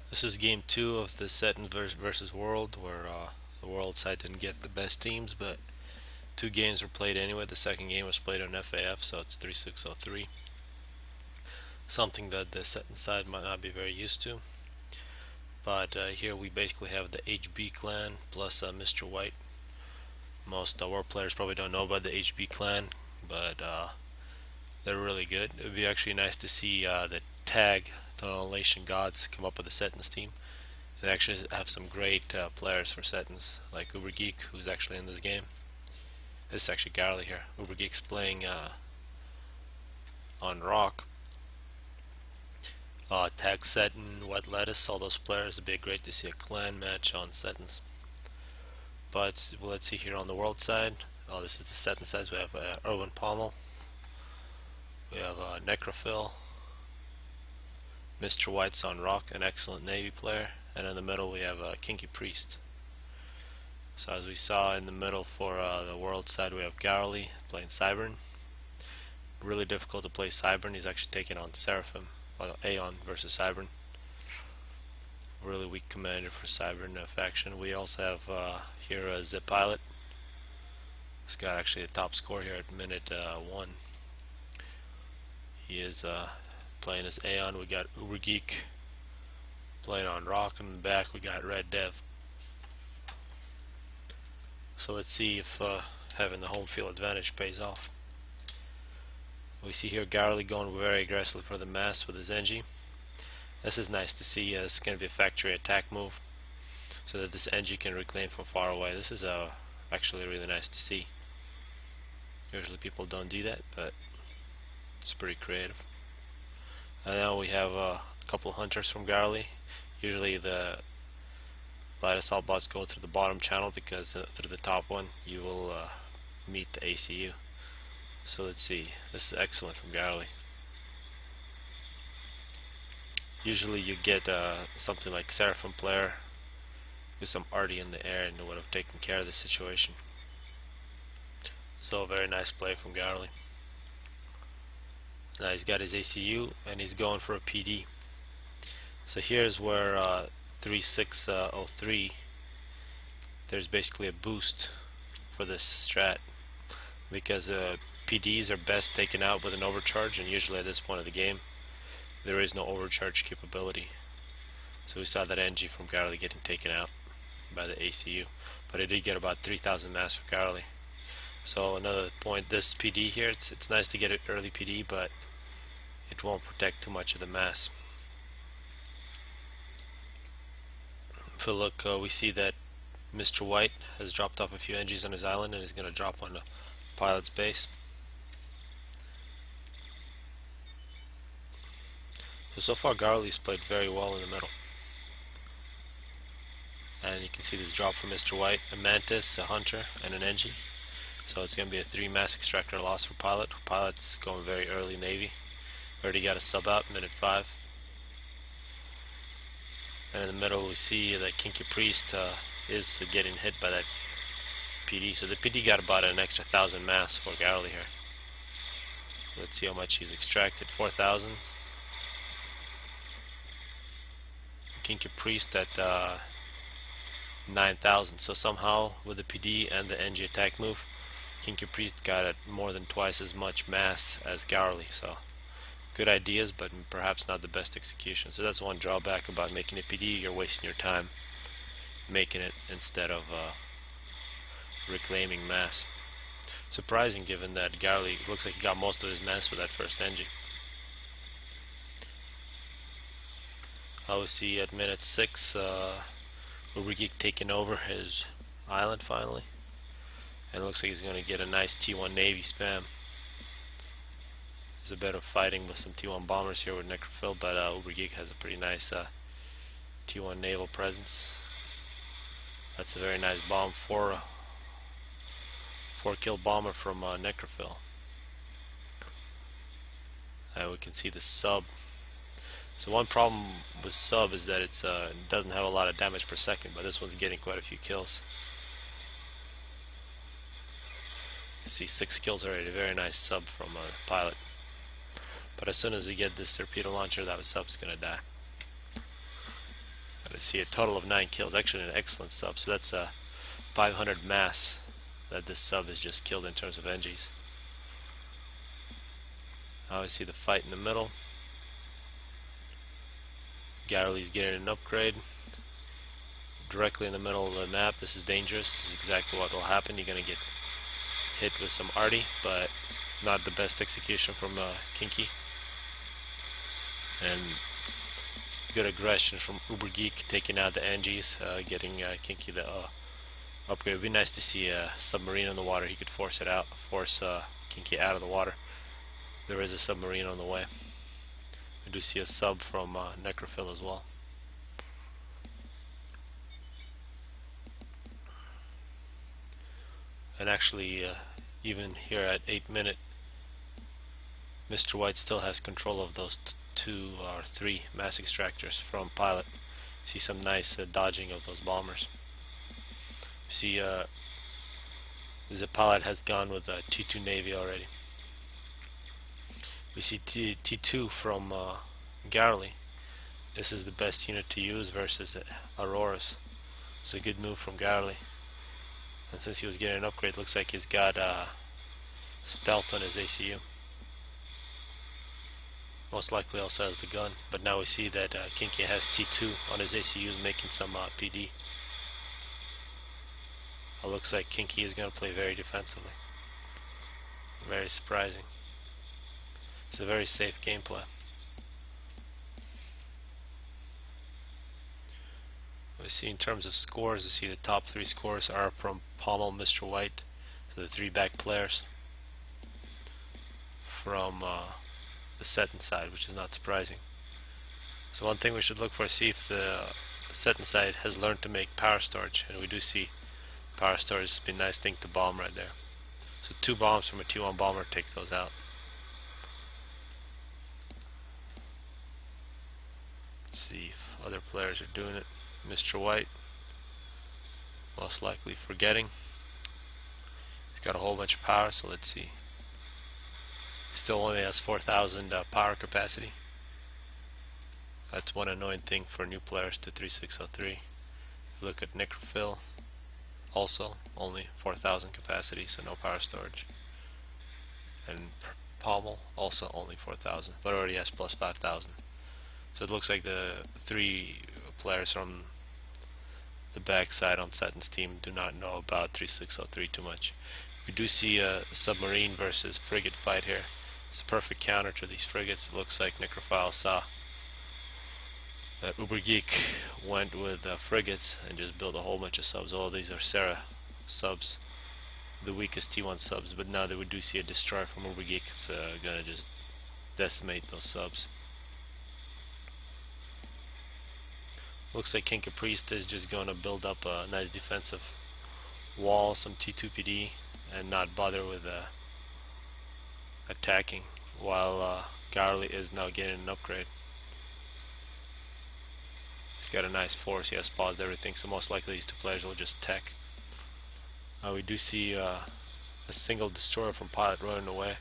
This is game 2 of the Setons versus World, where the World side didn't get the best teams, but 2 games were played anyway. The second game was played on FAF, so it's 3-6-0-3. Something that the Setons side might not be very used to. But here we basically have the HB clan plus Mr. White. Most World players probably don't know about the HB clan, but they're really good. It would be actually nice to see the tag, the Annihilation Gods, come up with the Setons team. They actually have some great players for Setons, like Ubergeek, who's actually in this game. This is actually Garley here. Ubergeek's playing on Rock. Tag Seton, Wet Lettuce, all those players. It'd be great to see a clan match on Setons. But let's see here on the World side. This is the Seton side. We have Erwin Pommel. We have Necrophil. Mr. White's on Rock, an excellent Navy player. And in the middle we have Kinky Priest. So as we saw in the middle for the World side, we have Garley playing Cybern. Really difficult to play Cybern. He's actually taking on Seraphim, Aeon versus Cybern. Really weak commander for Cybern faction. We also have here a Zip Pilot. This guy actually the top score here at minute 1. He is playing as Aeon. We got Ubergeek playing on Rock, and in the back we got Red Dev. So let's see if having the home field advantage pays off. We see here Garley going very aggressively for the mass with his Engie. This is nice to see. It's going to be a factory attack move, so that this Engie can reclaim from far away. This is actually really nice to see. Usually people don't do that, but it's pretty creative. And now we have a couple hunters from Garley. Usually the light assault bots go through the bottom channel, because through the top one you will meet the ACU. So let's see. This is excellent from Garley. Usually you get something like Seraphim player with some arty in the air, and it would have taken care of the situation. So a very nice play from Garley. Now he's got his ACU and he's going for a PD. So here's where 3-6-0-3, there's basically a boost for this strat, because PDs are best taken out with an overcharge, and usually at this point of the game there is no overcharge capability. So we saw that Engie from Garley getting taken out by the ACU, but it did get about 3,000 mass for Garley. So another point, this PD here, it's nice to get an early PD, but it won't protect too much of the mass. If we look, we see that Mr. White has dropped off a few Engies on his island, and is going to drop on the pilot's base. So far Garley's played very well in the middle. And you can see this drop from Mr. White, a Mantis, a Hunter, and an Engie. So it's going to be a 3 mass extractor loss for Pilot. Pilot's going very early Navy. Already got a sub out, minute 5. And in the middle we see that Kinky Priest is getting hit by that PD. So the PD got about an extra 1,000 mass for Garley here. Let's see how much he's extracted. 4,000. Kinky Priest at 9,000. So somehow with the PD and the Engie attack move, Kinky Priest got more than twice as much mass as Garley. So good ideas, but perhaps not the best execution. So that's one drawback about making a PD. You're wasting your time making it instead of reclaiming mass. Surprising, given that Garley looks like he got most of his mass with that first Engie. Obviously at minute 6, Ubergeek taking over his island finally, and it looks like he's going to get a nice T1 Navy spam. There's a bit of fighting with some T1 bombers here with Necrophil, but Ubergeek has a pretty nice T1 naval presence. That's a very nice bomb, 4-kill bomber from Necrophil. We can see the sub. So one problem with sub is that it doesn't have a lot of damage per second, but this one's getting quite a few kills. You see 6 kills already, very nice sub from Pilot. But as soon as you get this torpedo launcher, that sub's going to die. Let's see, a total of 9 kills. Actually an excellent sub. So that's 500 mass that this sub has just killed in terms of NGs. Now we see the fight in the middle. Garley's getting an upgrade directly in the middle of the map. This is dangerous. This is exactly what will happen. You're going to get hit with some arty, but not the best execution from Kinky. And good aggression from Uber Geek, taking out the NGs, getting Kinky the upgrade. It would be nice to see a submarine on the water. He could force Kinky out of the water. There is a submarine on the way. I do see a sub from Necrophil as well. And actually, even here at 8 minute, Mr. White still has control of those 2 or 3 mass extractors from Pilot. See some nice dodging of those bombers. See, the Pilot has gone with T2 Navy already. We see T2 from Garley. This is the best unit to use versus Auroras. It's a good move from Garley. And since he was getting an upgrade, looks like he's got stealth on his ACU. Most likely also has the gun. But now we see that Kinky has T2 on his ACUs, making some PD. It looks like Kinky is going to play very defensively. Very surprising. It's a very safe gameplay. We see in terms of scores, we see the top 3 scores are from Pommel, Mr. White, so the 3 back players from the Setons side, which is not surprising. So one thing we should look for is see if the Setons side has learned to make power storage, and we do see power storage has been a nice thing to bomb right there. So 2 bombs from a T1 bomber take those out. Let's see if other players are doing it. Mr. White, most likely forgetting. He's got a whole bunch of power, so let's see. Still only has 4,000 power capacity. That's one annoying thing for new players to 3603. Look at Necrophil, also only 4,000 capacity, so no power storage. And Pommel, also only 4,000, but already has plus 5,000. So it looks like the 3 players from the backside on Setons team do not know about 3603 too much. We do see a submarine versus frigate fight here. It's a perfect counter to these frigates. It looks like Necrophile saw that Uber Geek went with frigates and just built a whole bunch of subs. All these are Sarah subs, the weakest T1 subs, but now we do see a destroyer from Uber Geek. It's gonna just decimate those subs. Looks like King Caprice is just going to build up a nice defensive wall, some T2 PD, and not bother with attacking, while Garley is now getting an upgrade. He's got a nice force. He has paused everything, so most likely these 2 players will just tech. We do see a single destroyer from Pilot running away.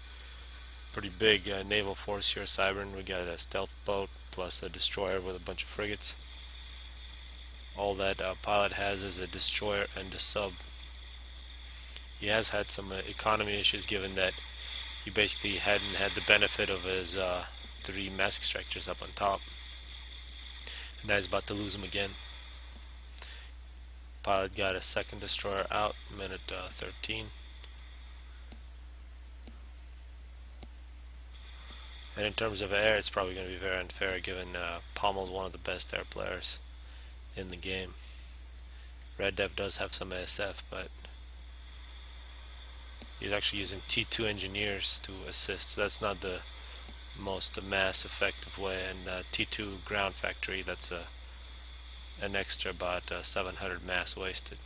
Pretty big naval force here, Cybern. We got a stealth boat plus a destroyer with a bunch of frigates. All that Pilot has is a destroyer and a sub. He has had some economy issues, given that he basically hadn't had the benefit of his 3 mass extractors up on top. And now he's about to lose them again. Pilot got a second destroyer out, minute 13. And in terms of air, it's probably going to be very unfair, given Pommel's one of the best air players in the game. Red Dev does have some ASF, but he's actually using T2 engineers to assist. So that's not the most mass effective way. And T2 ground factory, that's an extra about 700 mass wasted.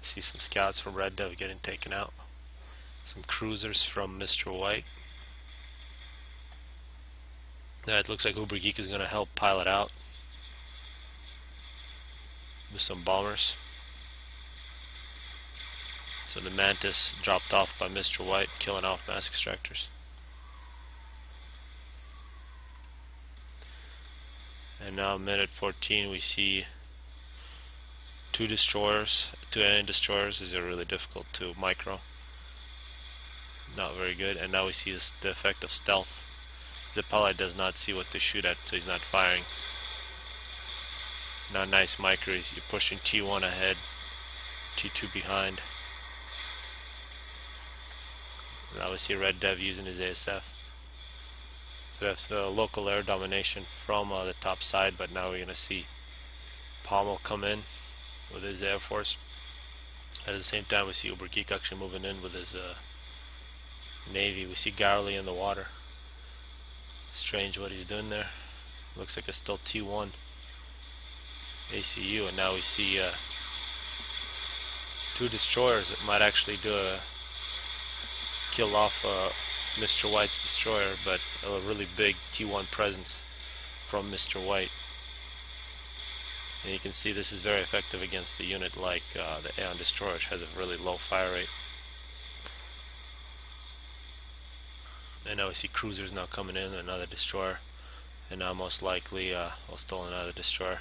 See some scouts from Red Dev getting taken out. Some cruisers from Mr. White. It looks like Uber Geek is going to help Pilot out with some bombers. So the Mantis dropped off by Mr. White, killing off mass extractors. And now minute 14 we see two destroyers, two alien destroyers. These are really difficult to micro. Not very good. And now we see the effect of stealth. The pilot does not see what to shoot at, so he's not firing. Now nice micros. You're pushing T1 ahead, T2 behind. Now we see Red Dev using his ASF. So we have local air domination from the top side, but now we're going to see Pommel come in with his Air Force. At the same time we see Ubergeek actually moving in with his Navy. We see Garley in the water. Strange what he's doing there. Looks like it's still T1 ACU, and now we see two destroyers that might actually do a kill off Mr. White's destroyer, but a really big T1 presence from Mr. White. And you can see this is very effective against a unit like the Aeon destroyer, which has a really low fire rate. And now we see cruisers now coming in, another destroyer, and now most likely we'll still another destroyer.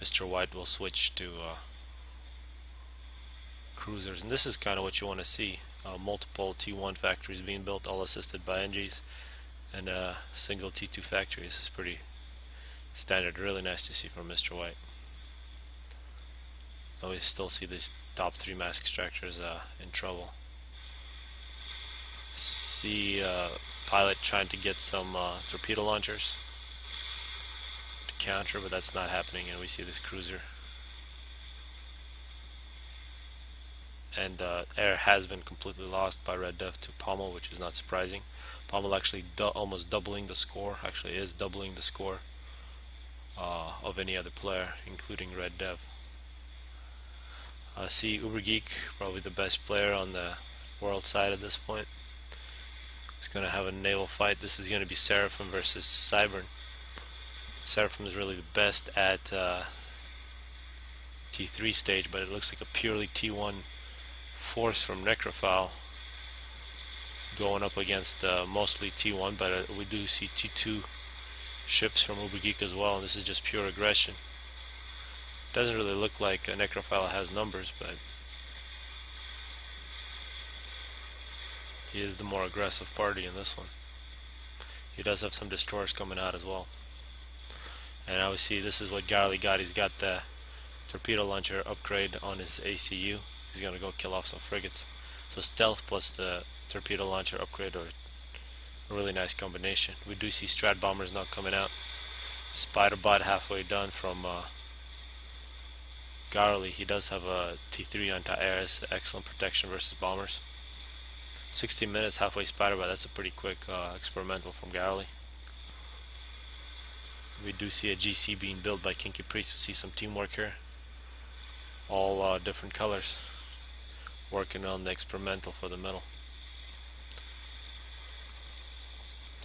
Mr. White will switch to cruisers, and this is kind of what you want to see. Multiple T1 factories being built, all assisted by NGs, and a single T2 factory. This is pretty standard, really nice to see from Mr. White. But we still see these top three mass extractors in trouble. See pilot trying to get some torpedo launchers to counter, but that's not happening, and we see this cruiser. And air has been completely lost by Red Dev to Pommel, which is not surprising. Pommel actually almost doubling the score, actually is doubling the score of any other player, including Red Dev. See Ubergeek, probably the best player on the world side at this point. He's going to have a naval fight. This is going to be Seraphim versus Cybern. Seraphim is really the best at T3 stage, but it looks like a purely T1 force from Necrophile going up against mostly T1, but we do see T2 ships from Ubergeek as well, and this is just pure aggression. Doesn't really look like a Necrophile has numbers, but he is the more aggressive party in this one. He does have some destroyers coming out as well. And now we see this is what Garley got. He's got the torpedo launcher upgrade on his ACU. He's going to go kill off some frigates. So stealth plus the torpedo launcher upgrade are a really nice combination. We do see Strat bombers now coming out. Spider bot halfway done from Garley. He does have a T3 anti-air, excellent protection versus bombers. 16 minutes, halfway spider bot. That's a pretty quick experimental from Garley. We do see a GC being built by Kinky Priest. We see some teamwork here. All different colors. Working on the experimental for the middle.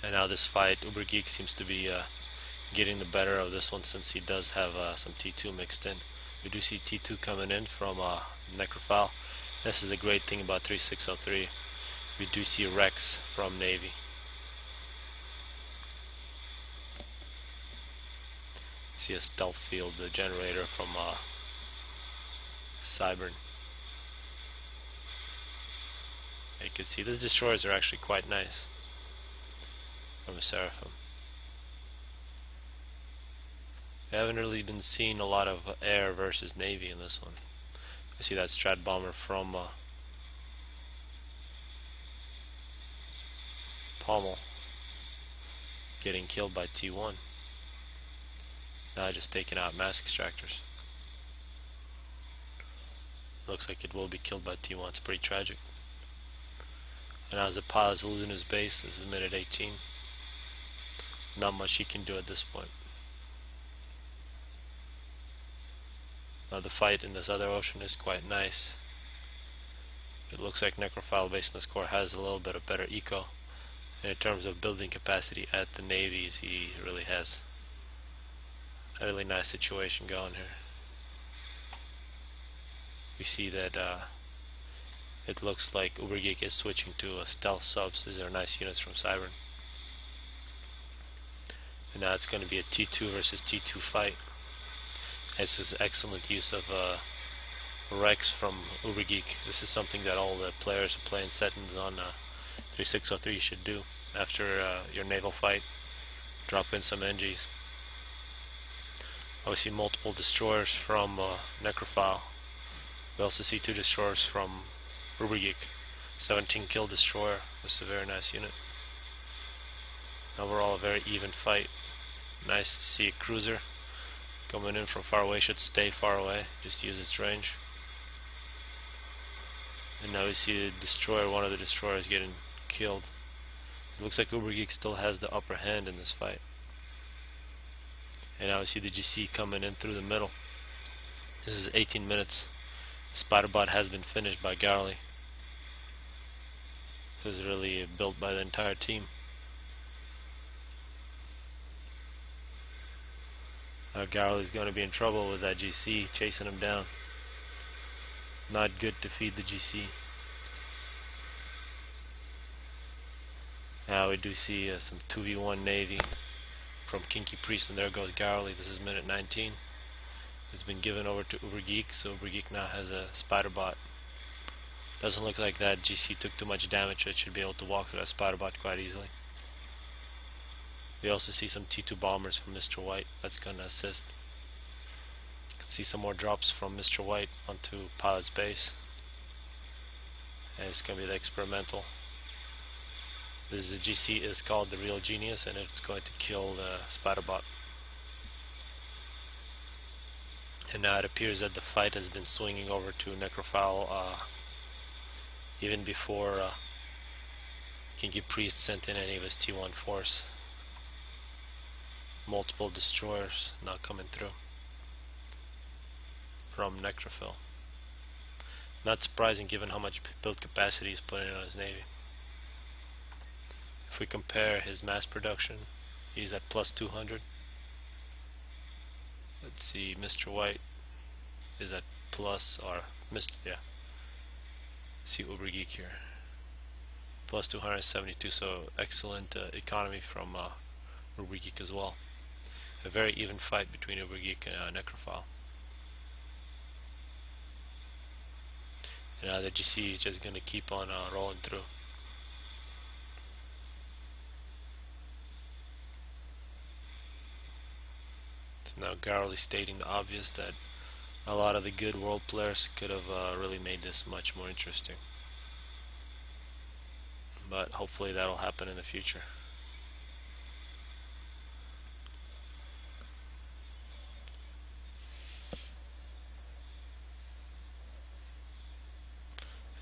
And now this fight, Ubergeek seems to be getting the better of this one, since he does have some T2 mixed in. We do see T2 coming in from Necrophile. This is a great thing about 3603. We do see Rex from Navy. See a stealth field, the generator from Cybern. You can see these destroyers are actually quite nice from a Seraphim. We haven't really been seeing a lot of air versus Navy in this one. I see that Strat bomber from Pommel getting killed by T1. Now just taking out mass extractors. Looks like it will be killed by T1. It's pretty tragic. And as the pilot's losing his base, this is minute 18. Not much he can do at this point. Now the fight in this other ocean is quite nice. It looks like Necrophile based on the score has a little bit of better eco. And in terms of building capacity at the navies, he really has a really nice situation going here. We see that it looks like Ubergeek is switching to stealth subs. These are nice units from Cybern. And now it's going to be a T2 versus T2 fight. This is excellent use of Rex from Ubergeek. This is something that all the players who play in Setons on 3603 should do after your naval fight. Drop in some NGs. We see multiple destroyers from Necrophile. We also see 2 destroyers from Ubergeek. 17 kill destroyer. This is a very nice unit. Overall a very even fight. Nice to see a cruiser coming in from far away. Should stay far away, just use its range. And now we see the destroyer, one of the destroyers getting killed. It looks like Ubergeek still has the upper hand in this fight. And now we see the GC coming in through the middle. This is 18 minutes. Spiderbot has been finished by Garley. This is really built by the entire team. Garley's going to be in trouble with that GC chasing him down. Not good to feed the GC. Now we do see some 2v1 Navy from Kinky Priest, and there goes Garley. This is minute 19. It's been given over to Ubergeek, so Ubergeek now has a Spiderbot. Doesn't look like that GC took too much damage, so it should be able to walk through that Spiderbot quite easily. We also see some T2 bombers from Mr. White. That's going to assist. You can see some more drops from Mr. White onto Pilot's base. And it's going to be the experimental. This is a GC is called the Real Genius, and it's going to kill the Spiderbot. And now it appears that the fight has been swinging over to Necrophile even before Kinky Priest sent in any of his T1 force. Multiple destroyers now coming through from Necrophile. Not surprising given how much build capacity he's putting on his navy. If we compare his mass production, he's at plus 200. Let's see, Mr. White is at plus, or see Ubergeek here, plus 272, so excellent economy from Ubergeek as well. A very even fight between Ubergeek and Necrophile. And now the GC is just going to keep on rolling through. It's now Garley stating the obvious that a lot of the good world players could have really made this much more interesting. But hopefully that'll happen in the future.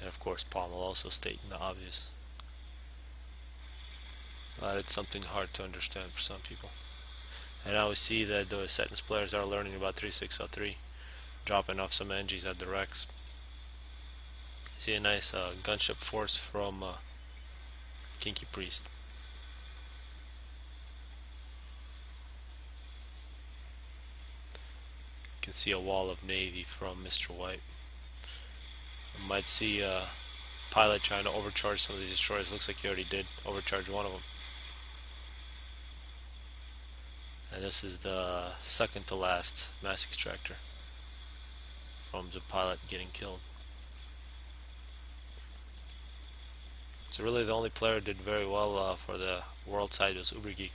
And of course Pommel also stating the obvious. But it's something hard to understand for some people. And now we see that the Setons players are learning about 3603, dropping off some NGs at the Rex. See a nice gunship force from Kinky Priest. You can see a wall of Navy from Mr. White. You might see a pilot trying to overcharge some of these destroyers. Looks like he already did overcharge one of them. And this is the second to last mass extractor from the pilot getting killed. So really the only player who did very well for the world side was Ubergeek.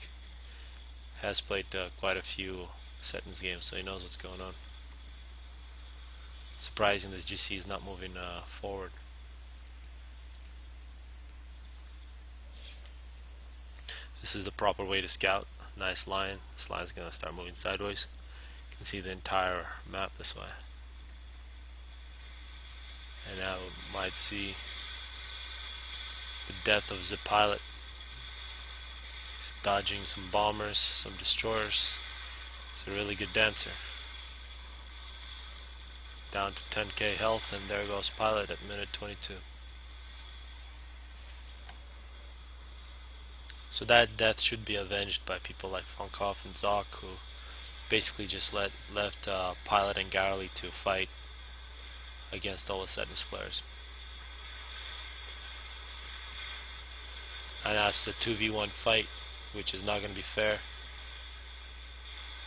Has played quite a few Setons games, so he knows what's going on. Surprising this GC is not moving forward. This is the proper way to scout. Nice line. This line is going to start moving sideways. You can see the entire map this way. And now we might see the death of the pilot. He's dodging some bombers, some destroyers. He's a really good dancer. Down to 10k health, and there goes pilot at minute 22. So that death should be avenged by people like Funkhoff and Zoc, who basically just left Pilot and Garley to fight against all the Setons players. And that's a 2v1 fight, which is not going to be fair.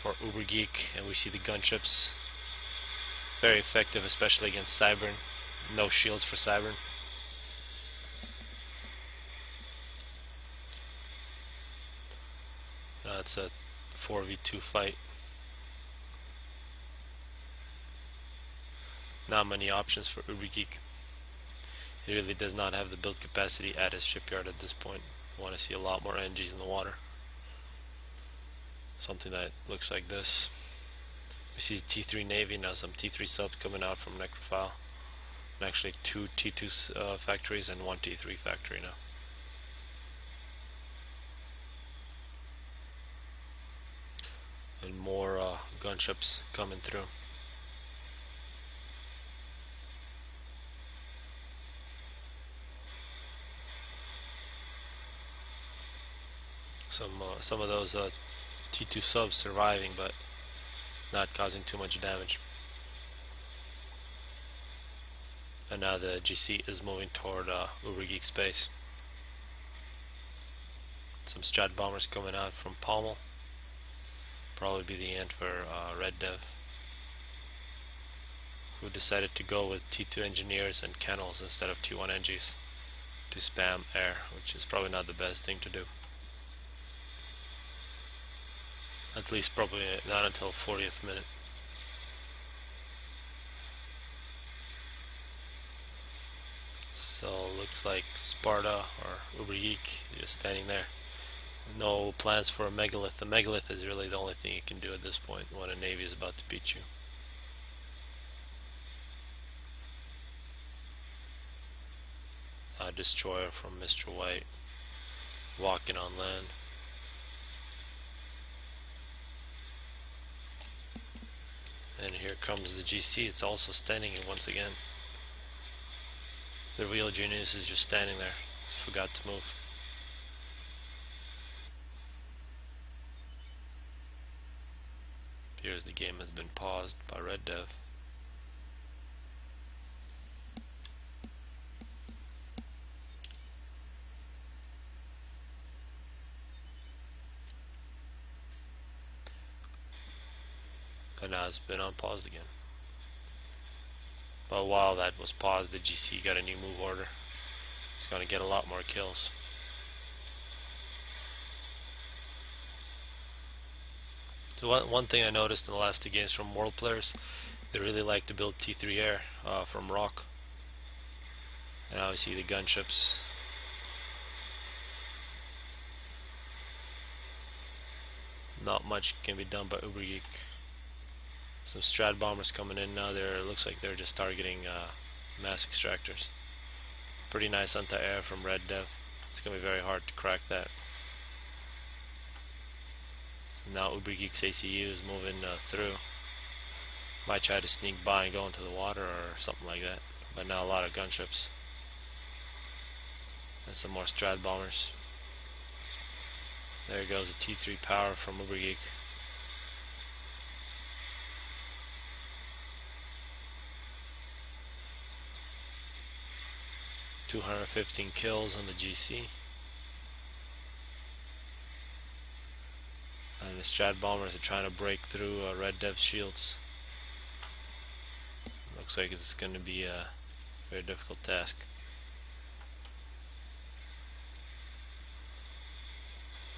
for Uber Geek, and we see the gunships very effective, especially against Cybern. No shields for Cybern. It's a 4v2 fight. Not many options for Uber Geek. He really does not have the build capacity at his shipyard at this point. We want to see a lot more NGs in the water. Something that looks like this. We see T3 Navy, now some T3 subs coming out from Necrophile. And actually 2 T2 factories and 1 T3 factory now. And more gunships coming through. Some of those T2 subs surviving, but not causing too much damage. And now the GC is moving toward Uber Geek space. Some Strat bombers coming out from Pommel. Probably be the end for Red Dev, who decided to go with T2 engineers and kennels instead of T1 NGs to spam air, which is probably not the best thing to do. At least probably not until 40th minute. So looks like Sparta or Uber Geek just standing there. No plans for a megalith. The megalith is really the only thing you can do at this point when a navy is about to beat you. A destroyer from Mr. White walking on land. And here comes the GC. It's also standing once again. The real genius is just standing there. Forgot to move. Appears the game has been paused by Red Dev. And now it's been unpaused again. But while that was paused, the GC got a new move order. It's going to get a lot more kills. So one thing I noticed in the last 2 games from world players, they really like to build T3 air from rock. And obviously the gunships. Not much can be done by Uber Geek. Some Strat bombers coming in now. Looks like they're just targeting mass extractors. Pretty nice anti-air from Red Dev. It's going to be very hard to crack that. Now Uber Geek's ACU is moving through. Might try to sneak by and go into the water or something like that. But now a lot of gunships. And some more Strat bombers. There goes a T3 power from Uber Geek. .215 kills on the GC. And the Strat bombers are trying to break through Red Dev's shields. Looks like it's going to be a very difficult task.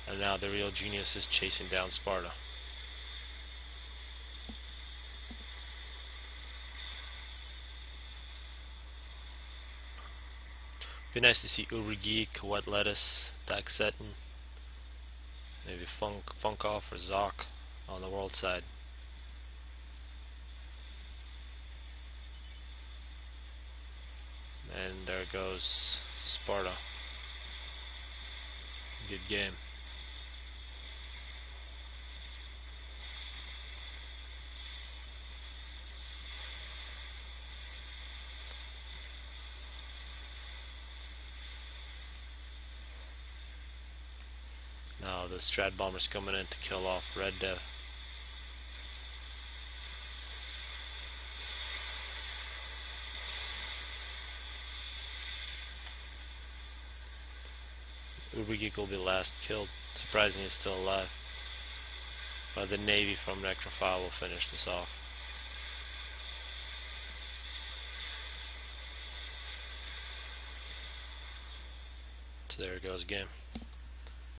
And now the real genius is chasing down Sparta. Be nice to see Uber Geek, Wet Lettuce, Seton, maybe Funkoff or Zoc on the world side. And there goes Sparta. Good game. Now the Strat bombers coming in to kill off Red Dev. Uber Geek will be last killed. Surprisingly, he's still alive. But the Navy from Necrophile will finish this off. So there it goes again.